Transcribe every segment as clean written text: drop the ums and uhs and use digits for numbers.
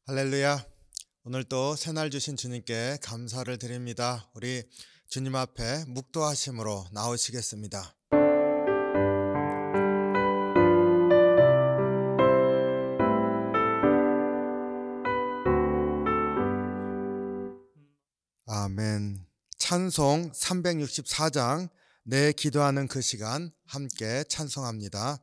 할렐루야. 오늘 또 새날 주신 주님께 감사를 드립니다. 우리 주님 앞에 묵도하심으로 나오시겠습니다. 아멘. 찬송 364장 내 기도하는 그 시간 함께 찬송합니다.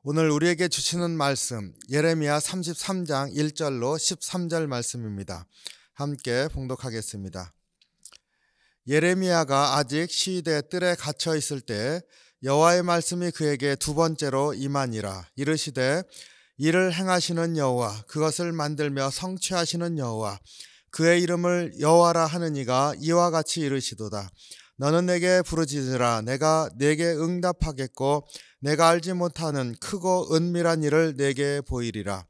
오늘 우리에게 주시는 말씀 예레미야 33장 1절로 13절 말씀입니다. 함께 봉독하겠습니다. 예레미야가 아직 시위대 뜰에 갇혀 있을 때 여호와의 말씀이 그에게 두 번째로 임하니라. 이르시되 이를 행하시는 여호와, 그것을 만들며 성취하시는 여호와, 그의 이름을 여호와라 하는 이가 이와 같이 이르시도다. 너는 내게 부르짖으라. 내가 내게 응답하겠고 내가 알지 못하는 크고 은밀한 일을 내게 보이리라.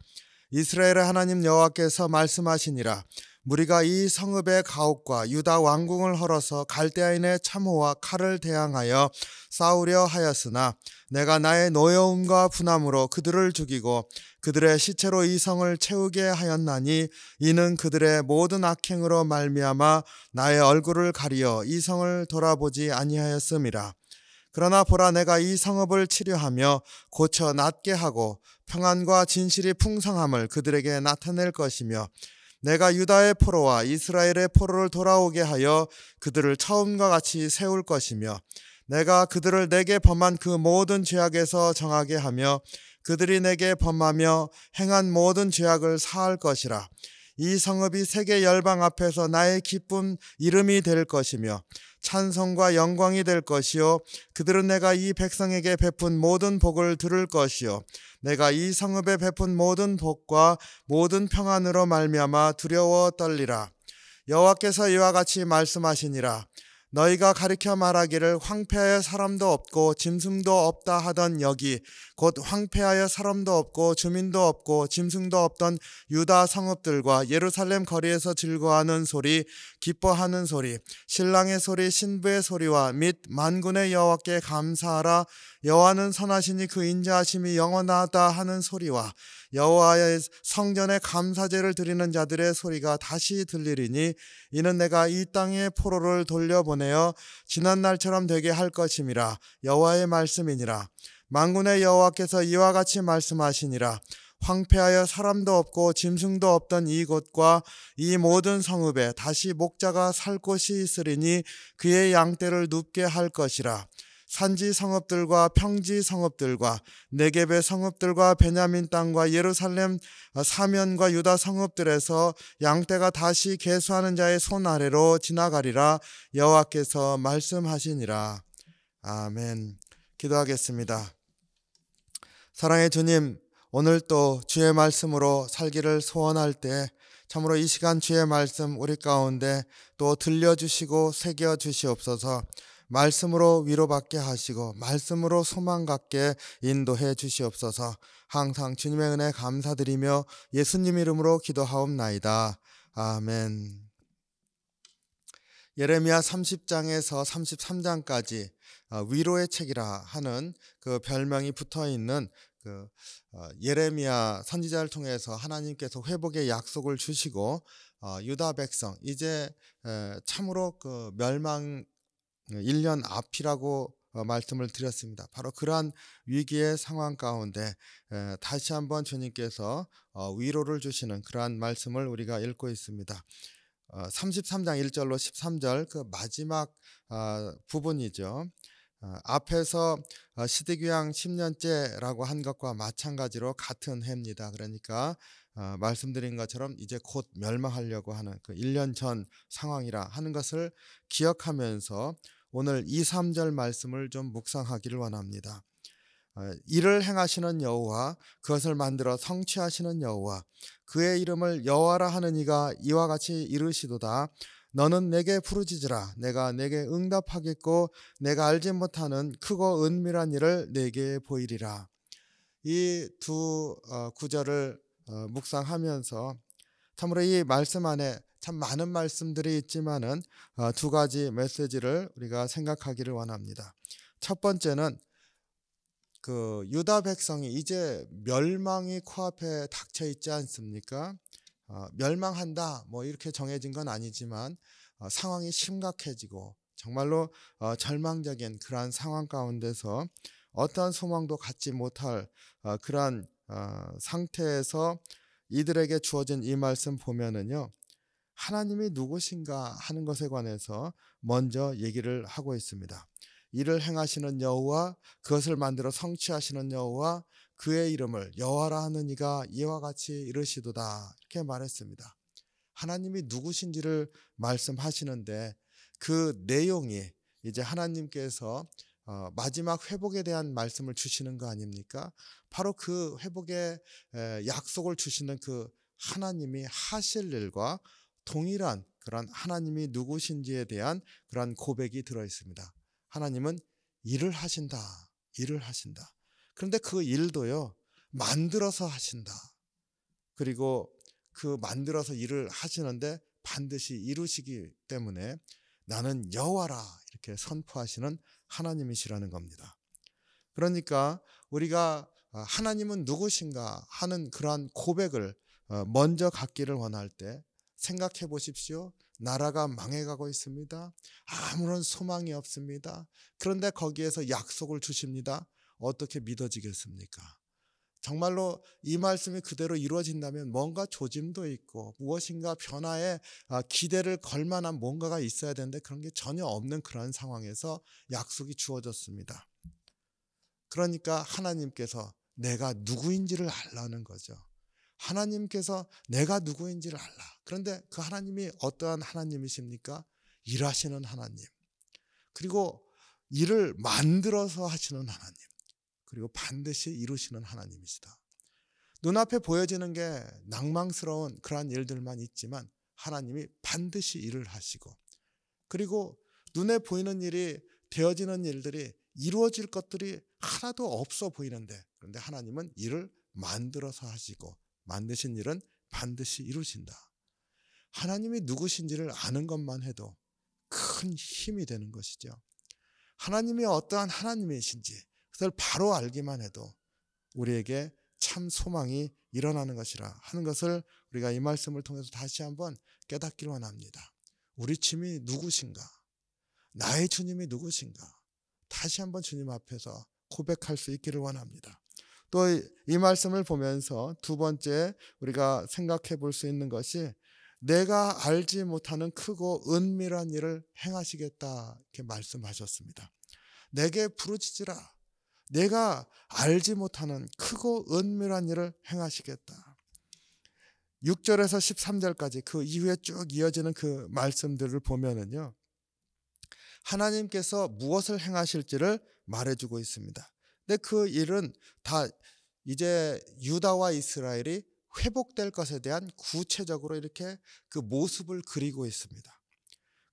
이스라엘의 하나님 여호와께서 말씀하시니라. 무리가 이 성읍의 가옥과 유다 왕궁을 헐어서 갈대아인의 참호와 칼을 대항하여 싸우려 하였으나 내가 나의 노여움과 분함으로 그들을 죽이고 그들의 시체로 이 성을 채우게 하였나니 이는 그들의 모든 악행으로 말미암아 나의 얼굴을 가리어 이 성을 돌아보지 아니하였음이라. 그러나 보라, 내가 이 성읍을 치료하며 고쳐 낫게 하고 평안과 진실이 풍성함을 그들에게 나타낼 것이며 내가 유다의 포로와 이스라엘의 포로를 돌아오게 하여 그들을 처음과 같이 세울 것이며 내가 그들을 내게 범한 그 모든 죄악에서 정하게 하며 그들이 내게 범하며 행한 모든 죄악을 사할 것이라. 이 성읍이 세계 열방 앞에서 나의 기쁨 이름이 될 것이며 찬송과 영광이 될 것이요 그들은 내가 이 백성에게 베푼 모든 복을 들을 것이요 내가 이 성읍에 베푼 모든 복과 모든 평안으로 말미암아 두려워 떨리라. 여호와께서 이와 같이 말씀하시니라. 너희가 가리켜 말하기를 황폐하여 사람도 없고 짐승도 없다 하던 여기 곧 황폐하여 사람도 없고 주민도 없고 짐승도 없던 유다 성읍들과 예루살렘 거리에서 즐거워하는 소리, 기뻐하는 소리, 신랑의 소리, 신부의 소리와 및 만군의 여호와께 감사하라. 여호와는 선하시니 그 인자하심이 영원하다 하는 소리와 여호와의 성전에 감사제를 드리는 자들의 소리가 다시 들리리니 이는 내가 이 땅에 포로를 돌려보내어 지난 날처럼 되게 할 것임이라. 여호와의 말씀이니라. 만군의 여호와께서 이와 같이 말씀하시니라. 황폐하여 사람도 없고 짐승도 없던 이곳과 이 모든 성읍에 다시 목자가 살 곳이 있으리니 그의 양떼를 눕게 할 것이라. 산지 성읍들과 평지 성읍들과 네겝의 성읍들과 베냐민 땅과 예루살렘 사면과 유다 성읍들에서 양떼가 다시 계수하는 자의 손 아래로 지나가리라. 여호와께서 말씀하시니라. 아멘. 기도하겠습니다. 사랑의 주님, 오늘 또 주의 말씀으로 살기를 소원할 때 참으로 이 시간 주의 말씀 우리 가운데 또 들려주시고 새겨주시옵소서. 말씀으로 위로받게 하시고 말씀으로 소망 갖게 인도해 주시옵소서. 항상 주님의 은혜 감사드리며 예수님 이름으로 기도하옵나이다. 아멘. 예레미야 30장에서 33장까지 위로의 책이라 하는 그 별명이 붙어있는 그 예레미야 선지자를 통해서 하나님께서 회복의 약속을 주시고 유다 백성 이제 참으로 그 멸망 1년 앞이라고 말씀을 드렸습니다. 바로 그러한 위기의 상황 가운데 다시 한번 주님께서 위로를 주시는 그러한 말씀을 우리가 읽고 있습니다. 33장 1절로 13절 그 마지막 부분이죠. 앞에서 시드기왕 10년째라고 한 것과 마찬가지로 같은 해입니다. 그러니까 말씀드린 것처럼 이제 곧 멸망하려고 하는 그 1년 전 상황이라 하는 것을 기억하면서 오늘 2, 3절 말씀을 좀 묵상하기를 원합니다. 이를 행하시는 여호와 그것을 만들어 성취하시는 여호와 그의 이름을 여호와라 하는 이가 이와 같이 이르시도다. 너는 내게 부르짖으라. 내가 내게 응답하겠고 내가 알지 못하는 크고 은밀한 일을 내게 보이리라. 이 두 구절을 묵상하면서 참으로 이 말씀 안에 참 많은 말씀들이 있지만은 두 가지 메시지를 우리가 생각하기를 원합니다. 첫 번째는 그 유다 백성이 이제 멸망이 코앞에 닥쳐 있지 않습니까? 멸망한다 뭐 이렇게 정해진 건 아니지만 상황이 심각해지고 정말로 절망적인 그러한 상황 가운데서 어떠한 소망도 갖지 못할 그러한 상태에서 이들에게 주어진 이 말씀 보면은요, 하나님이 누구신가 하는 것에 관해서 먼저 얘기를 하고 있습니다. 이를 행하시는 여호와 그것을 만들어 성취하시는 여호와 그의 이름을 여호와라 하는 이가 이와 같이 이르시도다 이렇게 말했습니다. 하나님이 누구신지를 말씀하시는데 그 내용이 이제 하나님께서 마지막 회복에 대한 말씀을 주시는 거 아닙니까? 바로 그 회복의 약속을 주시는 그 하나님이 하실 일과 동일한 그런 하나님이 누구신지에 대한 그런 고백이 들어 있습니다. 하나님은 일을 하신다. 일을 하신다. 그런데 그 일도요, 만들어서 하신다. 그리고 그 만들어서 일을 하시는데 반드시 이루시기 때문에 나는 여호와라 이렇게 선포하시는 하나님이시라는 겁니다. 그러니까 우리가 하나님은 누구신가 하는 그러한 고백을 먼저 갖기를 원할 때 생각해 보십시오. 나라가 망해가고 있습니다. 아무런 소망이 없습니다. 그런데 거기에서 약속을 주십니다. 어떻게 믿어지겠습니까? 정말로 이 말씀이 그대로 이루어진다면 뭔가 조짐도 있고 무엇인가 변화에 기대를 걸 만한 뭔가가 있어야 되는데 그런 게 전혀 없는 그런 상황에서 약속이 주어졌습니다. 그러니까 하나님께서 내가 누구인지를 알라는 거죠. 하나님께서 내가 누구인지를 알라. 그런데 그 하나님이 어떠한 하나님이십니까? 일하시는 하나님. 그리고 일을 만들어서 하시는 하나님. 그리고 반드시 이루시는 하나님이시다. 눈앞에 보여지는 게 낭망스러운 그러한 일들만 있지만 하나님이 반드시 일을 하시고, 그리고 눈에 보이는 일이, 되어지는 일들이, 이루어질 것들이 하나도 없어 보이는데, 그런데 하나님은 일을 만들어서 하시고 만드신 일은 반드시 이루신다. 하나님이 누구신지를 아는 것만 해도 큰 힘이 되는 것이죠. 하나님이 어떠한 하나님이신지 그것을 바로 알기만 해도 우리에게 참 소망이 일어나는 것이라 하는 것을 우리가 이 말씀을 통해서 다시 한번 깨닫기를 원합니다. 우리 주님이 누구신가? 나의 주님이 누구신가? 다시 한번 주님 앞에서 고백할 수 있기를 원합니다. 또 이 말씀을 보면서 두 번째 우리가 생각해 볼 수 있는 것이, 내가 알지 못하는 크고 은밀한 일을 행하시겠다 이렇게 말씀하셨습니다. 내게 부르짖으라. 내가 알지 못하는 크고 은밀한 일을 행하시겠다. 6절에서 13절까지 그 이후에 쭉 이어지는 그 말씀들을 보면은요, 하나님께서 무엇을 행하실지를 말해주고 있습니다. 근데 그 일은 다 이제 유다와 이스라엘이 회복될 것에 대한 구체적으로 이렇게 그 모습을 그리고 있습니다.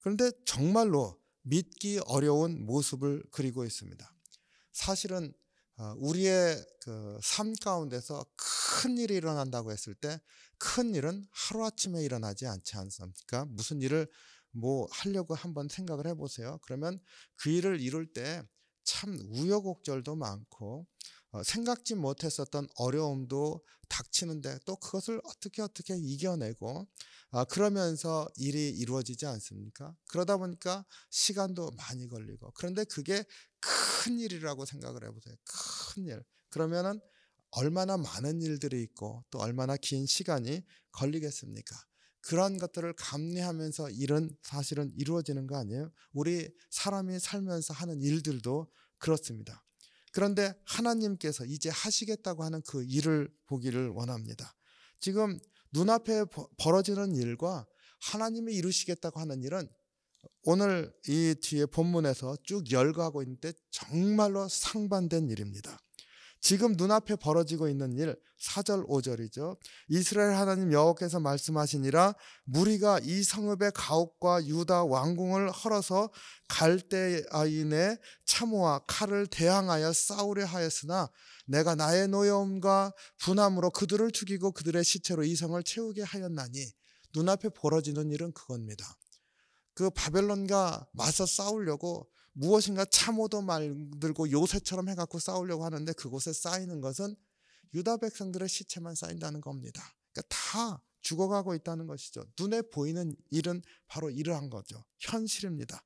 그런데 정말로 믿기 어려운 모습을 그리고 있습니다. 사실은 우리의 그 삶 가운데서 큰 일이 일어난다고 했을 때 큰 일은 하루아침에 일어나지 않지 않습니까? 무슨 일을 뭐 하려고 한번 생각을 해보세요. 그러면 그 일을 이룰 때 참 우여곡절도 많고 생각지 못했었던 어려움도 닥치는데 또 그것을 어떻게 이겨내고 그러면서 일이 이루어지지 않습니까? 그러다 보니까 시간도 많이 걸리고, 그런데 그게 큰 일이라고 생각을 해보세요. 큰 일. 그러면은 얼마나 많은 일들이 있고 또 얼마나 긴 시간이 걸리겠습니까? 그런 것들을 감내하면서 일은 사실은 이루어지는 거 아니에요? 우리 사람이 살면서 하는 일들도 그렇습니다. 그런데 하나님께서 이제 하시겠다고 하는 그 일을 보기를 원합니다. 지금 눈앞에 벌어지는 일과 하나님이 이루시겠다고 하는 일은 오늘 이 뒤에 본문에서 쭉 열거하고 있는데 정말로 상반된 일입니다. 지금 눈앞에 벌어지고 있는 일, 4절 5절이죠. 이스라엘 하나님 여호와께서 말씀하시니라, 무리가 이 성읍의 가옥과 유다 왕궁을 헐어서 갈대아인의 참호와 칼을 대항하여 싸우려 하였으나 내가 나의 노여움과 분함으로 그들을 죽이고 그들의 시체로 이 성을 채우게 하였나니. 눈앞에 벌어지는 일은 그겁니다. 그 바벨론과 맞서 싸우려고 무엇인가 참호도 만들고 요새처럼 해갖고 싸우려고 하는데 그곳에 쌓이는 것은 유다 백성들의 시체만 쌓인다는 겁니다. 그러니까 다 죽어가고 있다는 것이죠. 눈에 보이는 일은 바로 이러한 거죠. 현실입니다.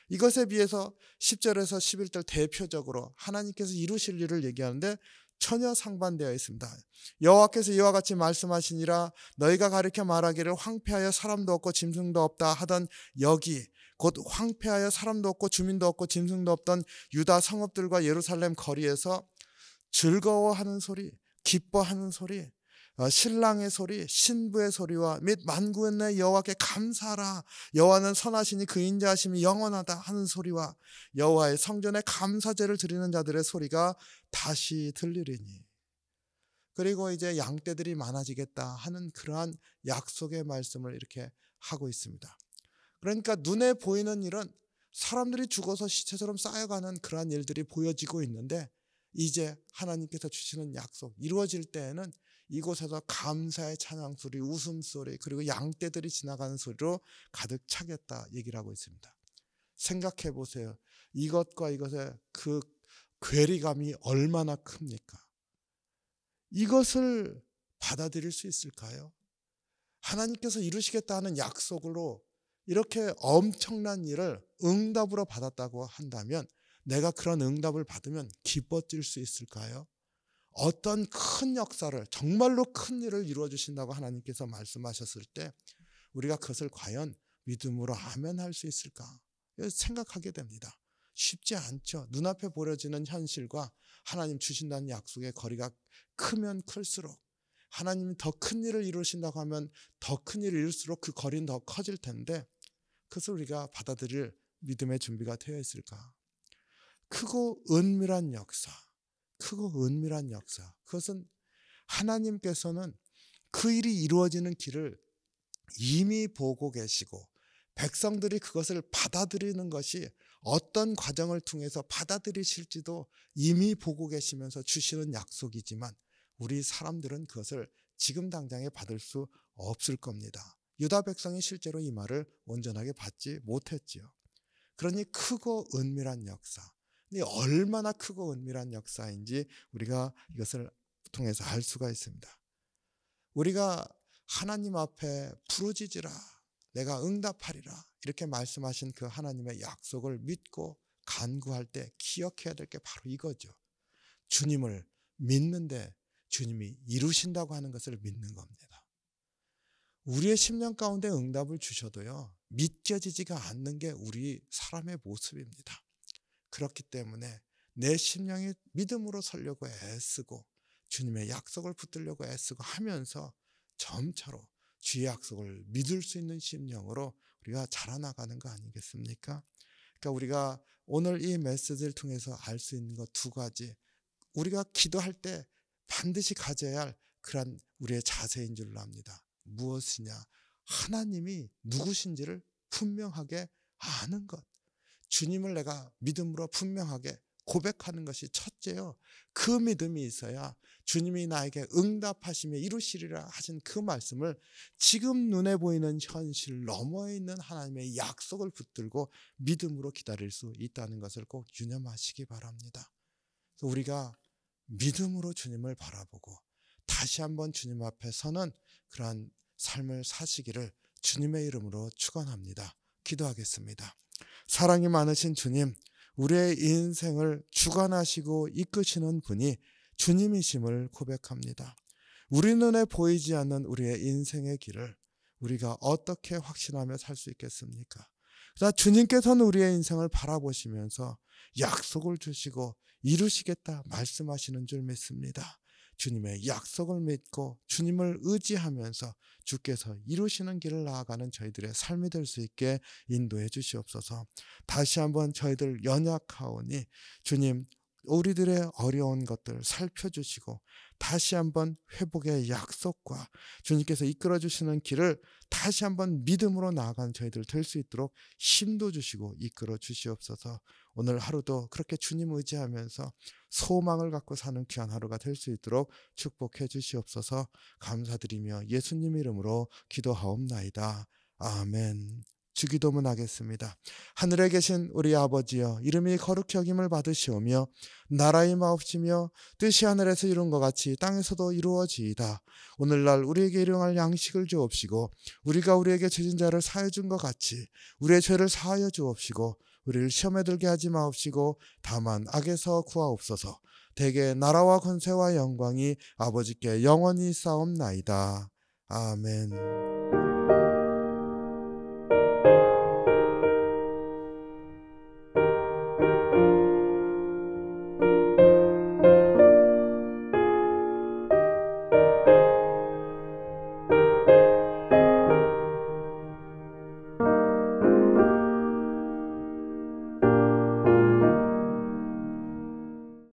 이것에 비해서 10절에서 11절 대표적으로 하나님께서 이루실 일을 얘기하는데 전혀 상반되어 있습니다. 여호와께서 이와 같이 말씀하시니라, 너희가 가리켜 말하기를 황폐하여 사람도 없고 짐승도 없다 하던 여기 곧 황폐하여 사람도 없고 주민도 없고 짐승도 없던 유다 성읍들과 예루살렘 거리에서 즐거워하는 소리, 기뻐하는 소리, 신랑의 소리, 신부의 소리와 및 만군의 여호와께 감사하라, 여호와는 선하시니 그 인자하심이 영원하다 하는 소리와 여호와의 성전에 감사제를 드리는 자들의 소리가 다시 들리리니. 그리고 이제 양떼들이 많아지겠다 하는 그러한 약속의 말씀을 이렇게 하고 있습니다. 그러니까 눈에 보이는 일은 사람들이 죽어서 시체처럼 쌓여가는 그러한 일들이 보여지고 있는데, 이제 하나님께서 주시는 약속 이루어질 때에는 이곳에서 감사의 찬양소리, 웃음소리, 그리고 양떼들이 지나가는 소리로 가득 차겠다 얘기를 하고 있습니다. 생각해 보세요. 이것과 이것의 그 괴리감이 얼마나 큽니까? 이것을 받아들일 수 있을까요? 하나님께서 이루시겠다 하는 약속으로 이렇게 엄청난 일을 응답으로 받았다고 한다면 내가 그런 응답을 받으면 기뻐질 수 있을까요? 어떤 큰 역사를, 정말로 큰 일을 이루어 주신다고 하나님께서 말씀하셨을 때 우리가 그것을 과연 믿음으로 아멘 할 수 있을까 생각하게 됩니다. 쉽지 않죠. 눈앞에 보여지는 현실과 하나님 주신다는 약속의 거리가 크면 클수록, 하나님이 더 큰 일을 이루신다고 하면 더 큰 일을 이룰수록 그 거리는 더 커질 텐데 그것을 우리가 받아들일 믿음의 준비가 되어 있을까? 크고 은밀한 역사, 크고 은밀한 역사. 그것은 하나님께서는 그 일이 이루어지는 길을 이미 보고 계시고 백성들이 그것을 받아들이는 것이 어떤 과정을 통해서 받아들이실지도 이미 보고 계시면서 주시는 약속이지만 우리 사람들은 그것을 지금 당장에 받을 수 없을 겁니다. 유다 백성이 실제로 이 말을 온전하게 받지 못했지요. 그러니 크고 은밀한 역사, 얼마나 크고 은밀한 역사인지 우리가 이것을 통해서 알 수가 있습니다. 우리가 하나님 앞에 부르짖으라 내가 응답하리라 이렇게 말씀하신 그 하나님의 약속을 믿고 간구할 때 기억해야 될 게 바로 이거죠. 주님을 믿는데 주님이 이루신다고 하는 것을 믿는 겁니다. 우리의 심령 가운데 응답을 주셔도요, 믿겨지지가 않는 게 우리 사람의 모습입니다. 그렇기 때문에 내 심령이 믿음으로 서려고 애쓰고 주님의 약속을 붙들려고 애쓰고 하면서 점차로 주의 약속을 믿을 수 있는 심령으로 우리가 자라나가는 거 아니겠습니까? 그러니까 우리가 오늘 이 메시지를 통해서 알 수 있는 것 두 가지, 우리가 기도할 때 반드시 가져야 할 그런 우리의 자세인 줄로 압니다. 무엇이냐? 하나님이 누구신지를 분명하게 아는 것. 주님을 내가 믿음으로 분명하게 고백하는 것이 첫째요. 그 믿음이 있어야 주님이 나에게 응답하시며 이루시리라 하신 그 말씀을 지금 눈에 보이는 현실 너머에 있는 하나님의 약속을 붙들고 믿음으로 기다릴 수 있다는 것을 꼭 유념하시기 바랍니다. 그래서 우리가 믿음으로 주님을 바라보고 다시 한번 주님 앞에 서는 그러한 삶을 사시기를 주님의 이름으로 축원합니다. 기도하겠습니다. 사랑이 많으신 주님, 우리의 인생을 주관하시고 이끄시는 분이 주님이심을 고백합니다. 우리 눈에 보이지 않는 우리의 인생의 길을 우리가 어떻게 확신하며 살 수 있겠습니까? 그러나 주님께서는 우리의 인생을 바라보시면서 약속을 주시고 이루시겠다 말씀하시는 줄 믿습니다. 주님의 약속을 믿고 주님을 의지하면서 주께서 이루시는 길을 나아가는 저희들의 삶이 될 수 있게 인도해 주시옵소서. 다시 한번 저희들 연약하오니 주님 우리들의 어려운 것들 살펴주시고 다시 한번 회복의 약속과 주님께서 이끌어 주시는 길을 다시 한번 믿음으로 나아가는 저희들 될 수 있도록 힘도 주시고 이끌어 주시옵소서. 오늘 하루도 그렇게 주님 의지하면서 소망을 갖고 사는 귀한 하루가 될 수 있도록 축복해 주시옵소서. 감사드리며 예수님 이름으로 기도하옵나이다. 아멘. 주기도문 하겠습니다. 하늘에 계신 우리 아버지여, 이름이 거룩히 여김을 받으시오며 나라의 마옵시며 뜻이 하늘에서 이룬 것 같이 땅에서도 이루어지이다. 오늘날 우리에게 일용할 양식을 주옵시고 우리가 우리에게 죄진 자를 사하여 준 것 같이 우리의 죄를 사하여 주옵시고 우리를 시험에 들게 하지 마옵시고 다만 악에서 구하옵소서. 대개 나라와 권세와 영광이 아버지께 영원히 쌓옵나이다. 아멘.